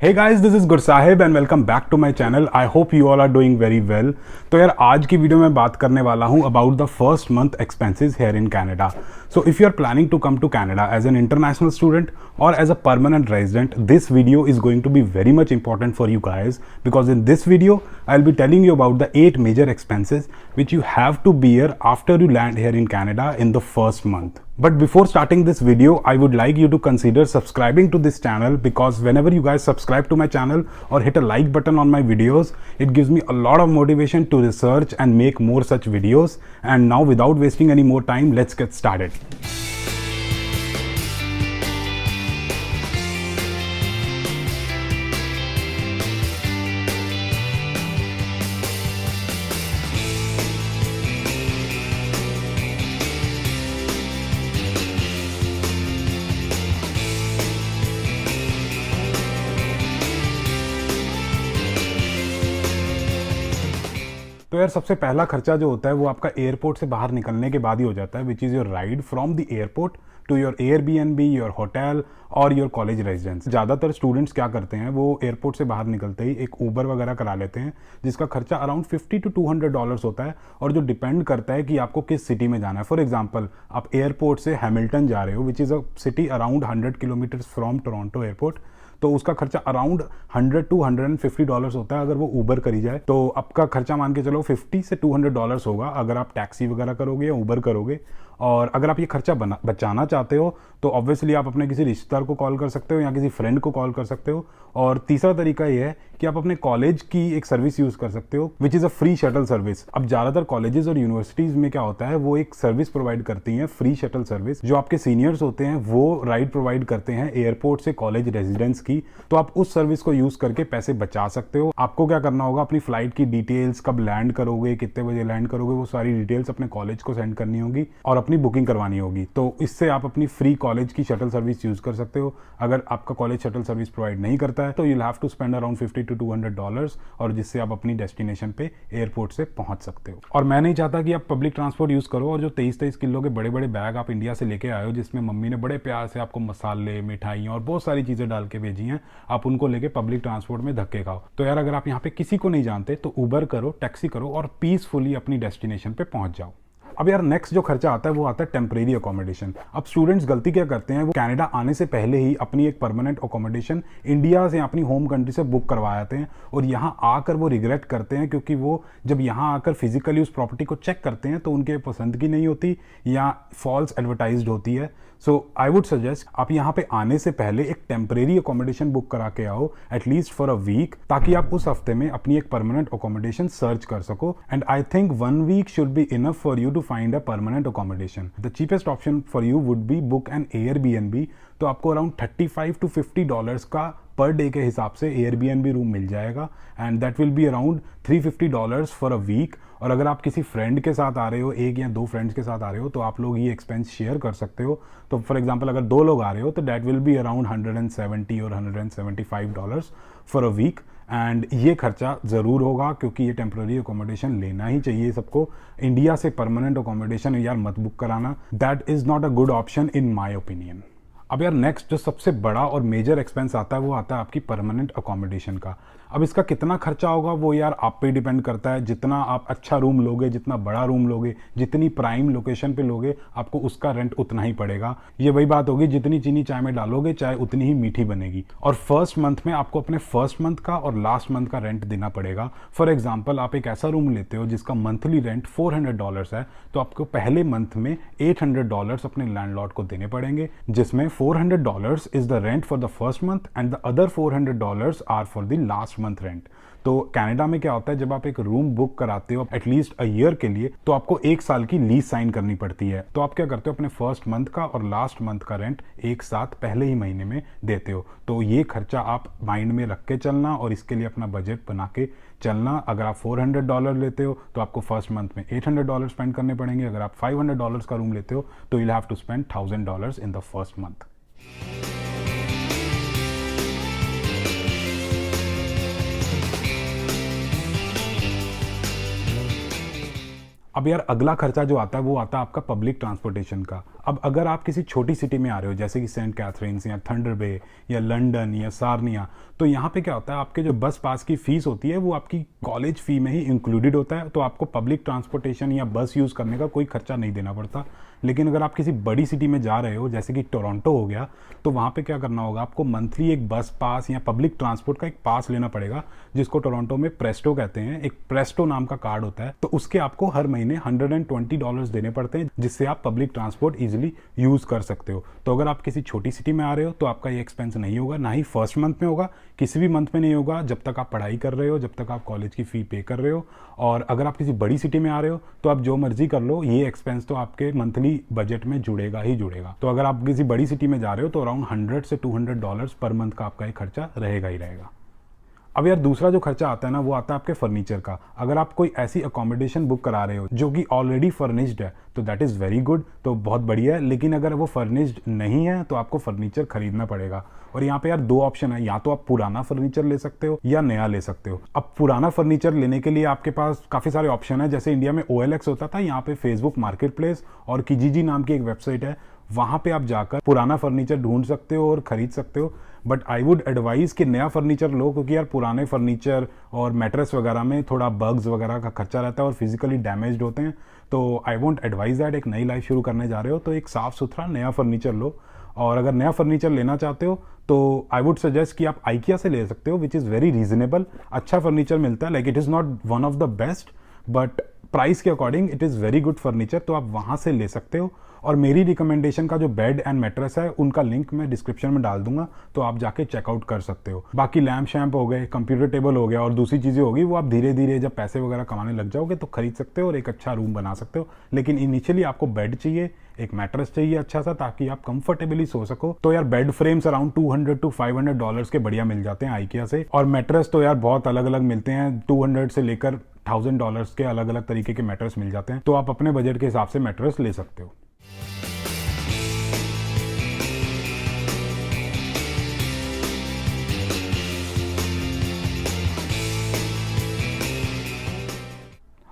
Hey guys, this is Gursahib and welcome back to my channel. I hope you all are doing very well. तो यार आज की video में बात करने वाला हूँ about the first month expenses here in Canada. So if you are planning to come to Canada as an international student or as a permanent resident, this video is going to be very much important for you guys because in this video I'll be telling you about the 8 major expenses which you have to bear after you land here in Canada in the first month. But before starting this video, I would like you to consider subscribing to this channel because whenever you guys subscribe to my channel or hit a like button on my videos, it gives me a lot of motivation to research and make more such videos. And now without wasting any more time, let's get started. तो यार सबसे पहला खर्चा जो होता है वो आपका एयरपोर्ट से बाहर निकलने के बाद ही हो जाता है, which is your ride from the airport to your Airbnb, your hotel और योर कॉलेज रेजिडेंस। ज़्यादातर स्टूडेंट्स क्या करते हैं, वो एयरपोर्ट से बाहर निकलते ही एक ऊबर वगैरह करा लेते हैं जिसका खर्चा अराउंड $50 to $200 होता है और जो डिपेंड करता है कि आपको किस सिटी में जाना है। फॉर एग्जाम्पल, आप एयरपोर्ट से हैमिल्टन जा रहे हो which is a city around 100 kilometres from Toronto airport, तो उसका खर्चा अराउंड $100 to $150 होता है अगर वो ऊबर करी जाए। तो आपका खर्चा मान के चलो $50 से $200 होगा अगर आप टैक्सी वगैरह करोगे या ऊबर करोगे। और अगर आप ये खर्चा बचाना चाहते हो तो ऑब्वियसली आप अपने किसी रिश्तेदार को कॉल कर सकते हो या किसी फ्रेंड को कॉल कर सकते हो। और तीसरा तरीका ये है कि आप अपने कॉलेज की एक सर्विस यूज़ कर सकते हो which is a free shuttle service. अब ज़्यादातर कॉलेजेस और यूनिवर्सिटीज़ में क्या होता है, वो एक सर्विस प्रोवाइड करती हैं, फ्री शटल सर्विस। जो आपके सीनियर्स होते हैं वो राइड प्रोवाइड करते हैं एयरपोर्ट से कॉलेज रेजिडेंस की, तो आप उस सर्विस को यूज़ करके पैसे बचा सकते हो। आपको क्या करना होगा, अपनी फ्लाइट की डिटेल्स, कब लैंड करोगे, कितने बजे लैंड करोगे, वो सारी डिटेल्स अपने कॉलेज को सेंड करनी होगी और अपनी बुकिंग करवानी होगी। तो इससे आप अपनी फ्री कॉलेज की शटल सर्विस यूज़ कर सकते हो। अगर आपका कॉलेज शटल सर्विस प्रोवाइड नहीं करता है तो you have to spend around $50 to $200 और जिससे आप अपनी डेस्टिनेशन पे एयरपोर्ट से पहुंच सकते हो। और मैं नहीं चाहता कि आप पब्लिक ट्रांसपोर्ट यूज़ करो और जो 23-23 किलो के बड़े बड़े बैग आप इंडिया से लेके आए हो जिसमें मम्मी ने बड़े प्यार से आपको मसाले, मिठाइयाँ और बहुत सारी चीज़ें डाल के भेजी हैं, आप उनको लेके पब्लिक ट्रांसपोर्ट में धक्के खाओ। तो यार अगर आप यहाँ पे किसी को नहीं जानते तो ऊबर करो, टैक्सी करो और पीसफुली अपनी डेस्टिनेशन पे पहुंच जाओ। अब यार नेक्स्ट जो खर्चा आता है वो आता है टेम्परेरी अकोमोडेशन। अब स्टूडेंट्स गलती क्या करते हैं, वो कनाडा आने से पहले ही अपनी एक परमानेंट अकोमोडेशन इंडिया से अपनी होम कंट्री से बुक करवा आते हैं और यहाँ आकर वो रिग्रेट करते हैं क्योंकि वो जब यहाँ आकर फिजिकली उस प्रॉपर्टी को चेक करते हैं तो उनके पसंद की नहीं होती या फॉल्स एडवर्टाइज्ड होती है। सो आई वुड सजेस्ट आप यहाँ पे आने से पहले एक टेम्परेरी अकोमोडेशन बुक करा के आओ एटलीस्ट फॉर अ वीक, ताकि आप उस हफ्ते में अपनी एक परमानेंट अकोमोडेशन सर्च कर सको। And I think 1 week should be enough for you to find a permanent accommodation. The cheapest option for you would be book an Airbnb. तो आपको अराउंड $35 to $50 का पर डे के हिसाब से Airbnb room मिल जाएगा and that will be around $350 for a week. और अगर आप किसी फ्रेंड के साथ आ रहे हो, एक या दो फ्रेंड्स के साथ आ रहे हो, तो आप लोग ये एक्सपेंस शेयर कर सकते हो। तो फॉर एग्जांपल अगर 2 लोग आ रहे हो तो दैट विल बी अराउंड $170 और $175 फॉर अ वीक। एंड ये खर्चा ज़रूर होगा क्योंकि ये टेम्प्रेरी अकोमोडेशन लेना ही चाहिए सबको। इंडिया से परमानेंट अकोमोडेशन यार मत बुक कराना, that is not a good option in my opinion. अब यार नेक्स्ट जो सबसे बड़ा और मेजर एक्सपेंस आता है वो आता है आपकी परमानेंट अकोमोडेशन का। अब इसका कितना खर्चा होगा वो यार आप पे डिपेंड करता है। जितना आप अच्छा रूम लोगे, जितना बड़ा रूम लोगे, जितनी प्राइम लोकेशन पे लोगे, आपको उसका रेंट उतना ही पड़ेगा। ये वही बात होगी, जितनी चीनी चाय में डालोगे चाय उतनी ही मीठी बनेगी। और फर्स्ट मंथ में आपको अपने फर्स्ट मंथ का और लास्ट मंथ का रेंट देना पड़ेगा। फॉर एग्जाम्पल आप एक ऐसा रूम लेते हो जिसका मंथली रेंट $400 है, तो आपको पहले मंथ में $800 अपने लैंडलॉर्ड को देने पड़ेंगे, जिसमें $400 is the rent for the first month and the other $400 are for the last month rent. तो कनाडा में क्या होता है, जब आप एक रूम बुक कराते हो एटलीस्ट अ ईयर के लिए तो आपको 1 साल की लीज साइन करनी पड़ती है। तो आप क्या करते हो, अपने फर्स्ट मंथ का और लास्ट मंथ का रेंट एक साथ पहले ही महीने में देते हो। तो ये खर्चा आप माइंड में रख के चलना और इसके लिए अपना बजट बना के चलना। अगर आप $400 लेते हो तो आपको फर्स्ट मंथ में $800 स्पेंड करने पड़ेंगे। अगर आप $500 का रूम लेते हो तो you'll have to spend $1000 in the first month। अब यार अगला खर्चा जो आता है वो आता है आपका पब्लिक ट्रांसपोर्टेशन का। अब अगर आप किसी छोटी सिटी में आ रहे हो जैसे कि सेंट कैथरीन्स या थंडर बे या लंदन या सार्निया, तो यहाँ पे क्या होता है, आपके जो बस पास की फीस होती है वो आपकी कॉलेज फी में ही इंक्लूडेड होता है, तो आपको पब्लिक ट्रांसपोर्टेशन या बस यूज़ करने का कोई खर्चा नहीं देना पड़ता। लेकिन अगर आप किसी बड़ी सिटी में जा रहे हो जैसे कि टोरंटो हो गया, तो वहाँ पे क्या करना होगा, आपको मंथली एक बस पास या पब्लिक ट्रांसपोर्ट का एक पास लेना पड़ेगा, जिसको टोरंटो में प्रेस्टो कहते हैं। एक प्रेस्टो नाम का कार्ड होता है, तो उसके आपको हर महीने $120 देने पड़ते हैं, जिससे आप पब्लिक ट्रांसपोर्ट इजीली यूज़ कर सकते हो। तो अगर आप किसी छोटी सिटी में आ रहे हो तो आपका ये एक्सपेंस नहीं होगा, ना ही फर्स्ट मंथ में होगा, किसी भी मंथ में नहीं होगा, जब तक आप पढ़ाई कर रहे हो, जब तक आप कॉलेज की फ़ी पे कर रहे हो। और अगर आप किसी बड़ी सिटी में आ रहे हो तो आप जो मर्जी कर लो, ये एक्सपेंस तो आपके मंथली बजट में जुड़ेगा ही जुड़ेगा। तो अगर आप किसी बड़ी सिटी में जा रहे हो तो अराउंड $100 से $200 पर मंथ का आपका एक खर्चा रहेगा ही रहेगा। अब यार दूसरा जो खर्चा आता है ना, वो आता है आपके फर्नीचर का। अगर आप कोई ऐसी अकोमोडेशन बुक करा रहे हो जो कि ऑलरेडी फर्निश्ड है तो दैट इज़ वेरी गुड, तो बहुत बढ़िया है। लेकिन अगर वो फर्निश्ड नहीं है तो आपको फर्नीचर खरीदना पड़ेगा। और यहाँ पे यार दो ऑप्शन है, या तो आप पुराना फर्नीचर ले सकते हो या नया ले सकते हो। अब पुराना फर्नीचर लेने के लिए आपके पास काफ़ी सारे ऑप्शन है। जैसे इंडिया में OLX होता था, यहाँ पे फेसबुक मार्केट प्लेस और किजीजी नाम की एक वेबसाइट है, वहाँ पे आप जाकर पुराना फर्नीचर ढूंढ सकते हो और ख़रीद सकते हो। बट आई वुड एडवाइज़ कि नया फर्नीचर लो, क्योंकि यार पुराने फर्नीचर और मैट्रेस वगैरह में थोड़ा बग्स वगैरह का खर्चा रहता है और फिजिकली डैमेज्ड होते हैं। तो आई वोंट एडवाइज दैट, एक नई लाइफ शुरू करने जा रहे हो तो एक साफ़ सुथरा नया फर्नीचर लो। और अगर नया फर्नीचर लेना चाहते हो तो आई वुड सजेस्ट कि आप आइकिया से ले सकते हो, विच इज़ वेरी रीजनेबल। अच्छा फर्नीचर मिलता है, like it is not one of the best but price के according it is very good furniture, तो आप वहाँ से ले सकते हो। और मेरी रिकमेंडेशन का जो बेड एंड मैट्रेस है उनका लिंक मैं डिस्क्रिप्शन में डाल दूंगा, तो आप जाके चेकआउट कर सकते हो। बाकी लैम्प शैम्प हो गए, कंप्यूटर टेबल हो गया और दूसरी चीज़ें होगी, वो आप धीरे धीरे जब पैसे वगैरह कमाने लग जाओगे तो खरीद सकते हो और एक अच्छा रूम बना सकते हो। लेकिन इनिशियली आपको बेड चाहिए, एक मैट्रेस चाहिए अच्छा सा, ताकि आप कंफर्टेबली सो सको। तो यार बेड फ्रेम्स अराउंड $200 to $500 के बढ़िया मिल जाते हैं आइकिया से। और मैट्रेस तो यार बहुत अलग अलग मिलते हैं, $200 से लेकर $1000 के अलग अलग तरीके के मैट्रेस मिल जाते हैं। तो आप अपने बजट के हिसाब से मैट्रेस ले सकते हो।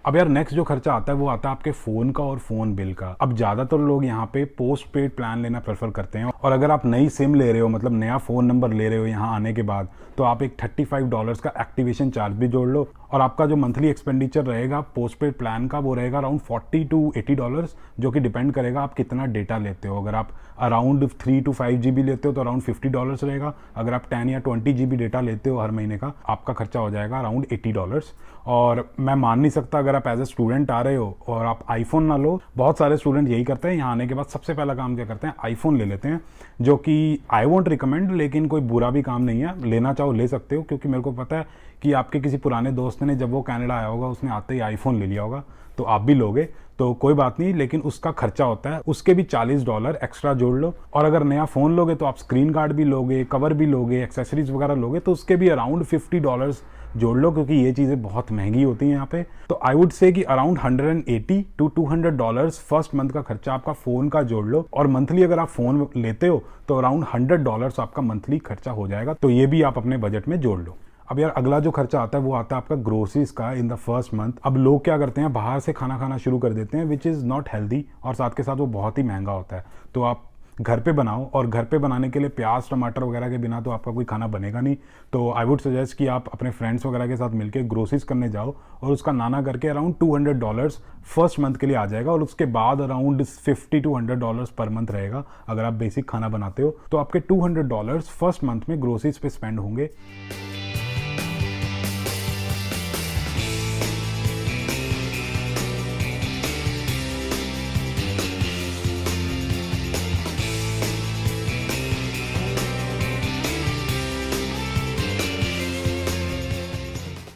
अब यार नेक्स्ट जो खर्चा आता है वो आता है आपके फ़ोन का और फ़ोन बिल का। अब ज़्यादातर लोग यहाँ पे पोस्ट पेड प्लान लेना प्रेफर करते हैं, और अगर आप नई सिम ले रहे हो, मतलब नया फ़ोन नंबर ले रहे हो यहाँ आने के बाद, तो आप एक $35 का एक्टिवेशन चार्ज भी जोड़ लो और आपका जो मंथली एक्सपेंडिचर रहेगा पोस्ट पेड प्लान का वो रहेगा अराउंड $40 to $80, जो कि डिपेंड करेगा आप कितना डेटा लेते हो। अगर आप अराउंड 3 to 5 GB लेते हो तो अराउंड $50 रहेगा। अगर आप 10 या 20 GB डेटा लेते हो हर महीने का, आपका खर्चा हो जाएगा अराउंड $80। और मैं मान नहीं सकता, अगर आप एज ए स्टूडेंट आ रहे हो और आप आईफोन ना लो, बहुत सारे स्टूडेंट यही करते हैं, यहाँ आने के बाद सबसे पहला काम क्या करते हैं, आईफोन ले लेते हैं, जो कि आई वोंट रिकमेंड, लेकिन कोई बुरा भी काम नहीं है, लेना चाहो ले सकते हो। क्योंकि मेरे को पता है कि आपके किसी पुराने दोस्त ने जब वो कनाडा आया होगा उसने आते ही आईफोन ले लिया होगा, तो आप भी लोगे तो कोई बात नहीं, लेकिन उसका खर्चा होता है, उसके भी $40 एक्स्ट्रा जोड़ लो। और अगर नया फ़ोन लोगे तो आप स्क्रीन गार्ड भी लोगे, कवर भी लोगे, एक्सेसरीज वगैरह लोगे, तो उसके भी अराउंड $50 जोड़ लो, क्योंकि ये चीज़ें बहुत महंगी होती हैं यहाँ पे। तो आई वुड से कि अराउंड $180 to $200 फर्स्ट मंथ का खर्चा आपका फ़ोन का जोड़ लो। और मंथली अगर आप फ़ोन लेते हो तो अराउंड $100 आपका मंथली खर्चा हो जाएगा, तो ये भी आप अपने बजट में जोड़ लो। अब यार अगला जो खर्चा आता है वो आता है आपका ग्रोसरीज का इन द फर्स्ट मंथ। अब लोग क्या करते हैं, बाहर से खाना खाना शुरू कर देते हैं, विच इज़ नॉट हेल्दी, और साथ के साथ वो बहुत ही महंगा होता है। तो आप घर पे बनाओ, और घर पे बनाने के लिए प्याज टमाटर वगैरह के बिना तो आपका कोई खाना बनेगा नहीं। तो आई वुड सजेस्ट कि आप अपने फ्रेंड्स वगैरह के साथ मिलकर ग्रोसरीज करने जाओ, और उसका नाना करके अराउंड $200 फर्स्ट मंथ के लिए आ जाएगा। और उसके बाद अराउंड $50 to $100 पर मंथ रहेगा। अगर आप बेसिक खाना बनाते हो तो आपके $200 फर्स्ट मंथ में ग्रोसरीज पे स्पेंड होंगे।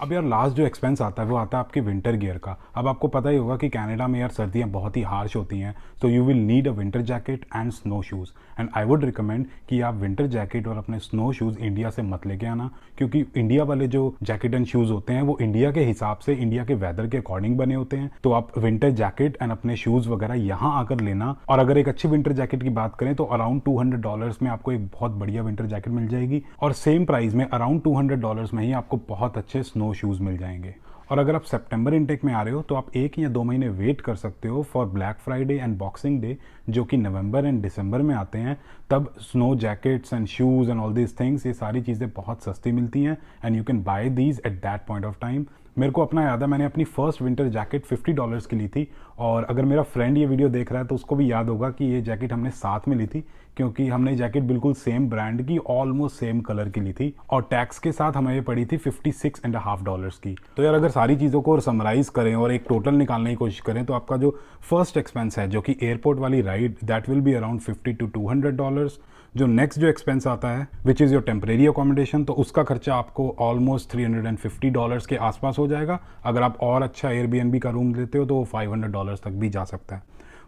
अब यार लास्ट जो एक्सपेंस आता है वो आता है आपके विंटर गियर का। अब आपको पता ही होगा कि कनाडा में यार सर्दियाँ बहुत ही हार्श होती हैं, तो you will need a winter jacket and snow shoes. And I would recommend कि आप विंटर जैकेट और अपने स्नो शूज़ इंडिया से मत लेके आना, क्योंकि इंडिया वाले जो जैकेट एंड शूज़ होते हैं वो इंडिया के हिसाब से, इंडिया के वेदर के अकॉर्डिंग बने होते हैं। तो आप विंटर जैकेट एंड अपने शूज़ वगैरह यहाँ आकर लेना। और अगर एक अच्छी विंटर जैकेट की बात करें तो अराउंड $200 में आपको एक बहुत बढ़िया विंटर जैकेट मिल जाएगी, और सेम प्राइस में अराउंड $200 में ही आपको बहुत अच्छे स्नो शूज़ मिल जाएंगे। और अगर आप सितंबर इनटेक में आ रहे हो तो आप 1 या 2 महीने वेट कर सकते हो for black Friday and boxing day, जो कि नवंबर एंड दिसंबर में आते हैं। तब snow jackets and shoes and all these things, ये सारी चीज़ें बहुत सस्ती मिलती हैं and you can buy these at that point of time. मेरे को अपना याद है, मैंने अपनी फर्स्ट विंटर जैकेट $50 की ली थी, और अगर मेरा फ्रेंड ये वीडियो देख रहा है तो उसको भी याद होगा कि ये जैकेट हमने साथ में ली थी, क्योंकि हमने जैकेट बिल्कुल सेम ब्रांड की, ऑलमोस्ट सेम कलर की ली थी, और टैक्स के साथ हमें ये पड़ी थी $56.50 की। तो यार अगर सारी चीज़ों को समराइज़ करें और एक टोटल निकालने की कोशिश करें तो आपका जो फर्स्ट एक्सपेंस है, जो कि एयरपोर्ट वाली ride, that will be around $50 to $200। जो नेक्स्ट जो एक्सपेंस आता है which is your temporary accommodation, तो उसका खर्चा आपको ऑलमोस्ट $350 के आसपास हो जाएगा। अगर आप और अच्छा एयरबीएनबी का रूम लेते हो तो वो $500 तक भी जा सकता है।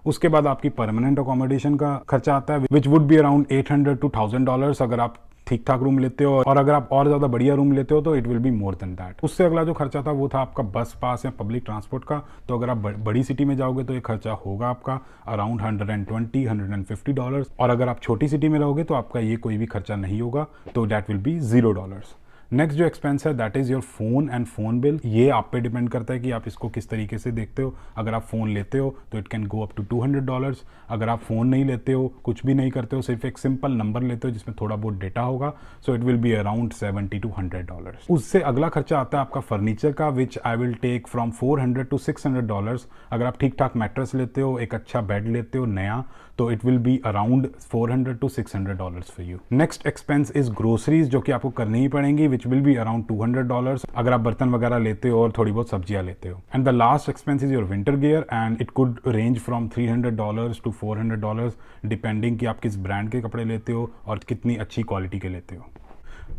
उसके बाद आपकी परमानेंट अकोमोडेशन का खर्चा आता है which would be around $800 to $1000 अगर आप ठीक ठाक रूम लेते हो, और अगर आप और ज़्यादा बढ़िया रूम लेते हो तो it will be more than that. उससे अगला जो खर्चा था वो था आपका बस पास या पब्लिक ट्रांसपोर्ट का। तो अगर आप बड़ी सिटी में जाओगे तो ये खर्चा होगा आपका अराउंड $120-150, और अगर आप छोटी सिटी में रहोगे तो आपका ये कोई भी खर्चा नहीं होगा, तो दैट विल बी $0। नेक्स्ट जो एक्सपेंस है that is your phone and phone bill. ये आप पे डिपेंड करता है कि आप इसको किस तरीके से देखते हो। अगर आप फ़ोन लेते हो तो it can go up to $200। अगर आप फ़ोन नहीं लेते हो, कुछ भी नहीं करते हो, सिर्फ एक सिंपल नंबर लेते हो जिसमें थोड़ा बहुत डेटा होगा, so it will be around $70 to $100। उससे अगला खर्चा आता है आपका फर्नीचर का, which I will take from $400 to $600। अगर आप ठीक ठाक मैट्रेस लेते हो, एक अच्छा बेड लेते हो नया, तो it will be around $400 to $600 for you. Next expense is groceries, जो कि आपको करनी ही पड़ेंगी, विच विल बी अराउंड $200 अगर आप बर्तन वगैरह लेते हो और थोड़ी बहुत सब्जियां लेते हो। And the last expense is your winter gear, and it could range from $300 to $400 depending कि आप किस ब्रांड के कपड़े लेते हो और कितनी अच्छी क्वालिटी के लेते हो।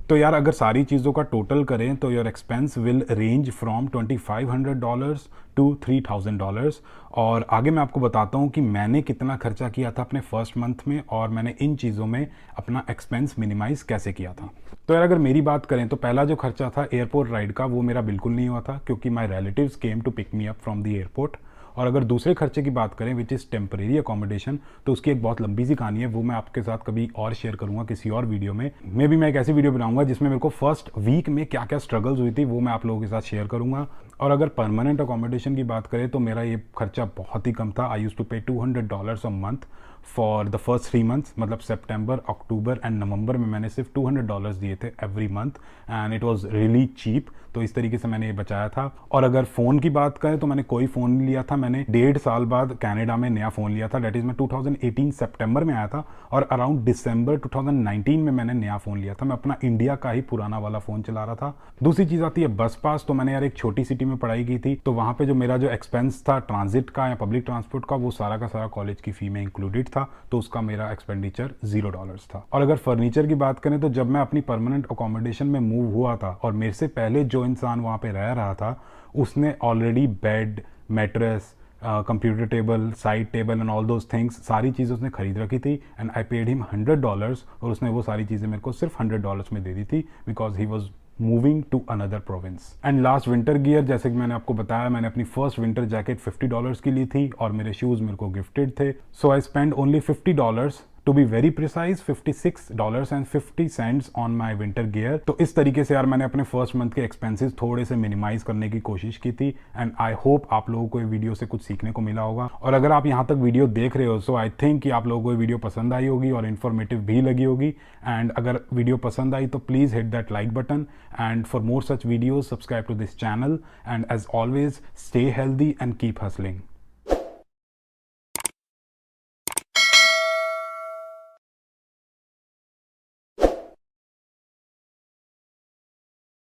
तो यार अगर सारी चीज़ों का टोटल करें तो your expense will range from $2500 to $3000। और आगे मैं आपको बताता हूँ कि मैंने कितना खर्चा किया था अपने फर्स्ट मंथ में, और मैंने इन चीज़ों में अपना एक्सपेंस मिनिमाइज़ कैसे किया था। तो यार अगर मेरी बात करें तो पहला जो खर्चा था एयरपोर्ट राइड का, वो मेरा बिल्कुल नहीं हुआ था, क्योंकि my relatives came to pick me up from the airport. और अगर दूसरे खर्चे की बात करें विच इज़ टेम्परेरी अकोमोडेशन, तो उसकी एक बहुत लंबी सी कहानी है, वो मैं आपके साथ कभी और शेयर करूंगा किसी और वीडियो में। मैं एक ऐसी वीडियो बनाऊंगा जिसमें मेरे को फर्स्ट वीक में क्या क्या स्ट्रगल्स हुई थी वो मैं आप लोगों के साथ शेयर करूंगा। और अगर परमानेंट अकोमोडेशन की बात करें तो मेरा ये खर्चा बहुत ही कम था। आई यूज टू पे $200 a month for the first 3 months, मतलब सितंबर, अक्टूबर एंड नवंबर में मैंने सिर्फ $200 दिए थे every month, and it was really cheap. तो इस तरीके से मैंने ये बचाया था। और अगर फ़ोन की बात करें तो मैंने कोई फ़ोन नहीं लिया था। मैंने 1.5 साल बाद कनाडा में नया फ़ोन लिया था, डेट इज़ मैं 2018 सितंबर में आया था, और अराउंड दिसंबर 2019 में मैंने नया फ़ोन लिया था। मैं अपना इंडिया का ही पुराना वाला फ़ोन चला रहा था। दूसरी चीज़ आती है बस पास। तो मैंने यार एक छोटी सिटी में पढ़ाई की थी, तो वहाँ पे जो मेरा जो एक्सपेंस था ट्रांजिट का या पब्लिक ट्रांसपोर्ट का, वो सारा का सारा कॉलेज की फ़ी में इंक्लूडेड था, तो उसका मेरा एक्सपेंडिचर $0 था। और अगर फर्नीचर की बात करें तो जब मैं अपनी परमानेंट अकोमोडेशन में मूव हुआ था, और मेरे से पहले जो इंसान वहाँ पे रह रहा था, उसने already bed, mattress, computer table, side table and all those things, सारी चीज़ें उसने खरीद रखी थी, एंड आई पेड हिम $100, और उसने वो सारी चीज़ें मेरे को सिर्फ $100 में दे दी थी, because he was moving to another province. And last winter gear, जैसे कि मैंने आपको बताया, मैंने अपनी फर्स्ट विंटर जैकेट $50 की ली थी, और मेरे शूज़ मेरे को गिफ्टेड थे। So I spend only $50, to be very precise $56.50 on my winter gear. तो इस तरीके से यार मैंने अपने फर्स्ट मंथ के एक्सपेंसेस थोड़े से मिनिमाइज करने की कोशिश की थी, एंड आई होप आप लोगों को ये वीडियो से कुछ सीखने को मिला होगा। और अगर आप यहाँ तक वीडियो देख रहे हो, सो आई थिंक कि आप लोगों को ये वीडियो पसंद आई होगी और इन्फॉर्मेटिव भी लगी होगी। एंड अगर वीडियो पसंद आई तो please hit that like button, and for more such videos subscribe to this channel, and as always stay healthy and keep hustling.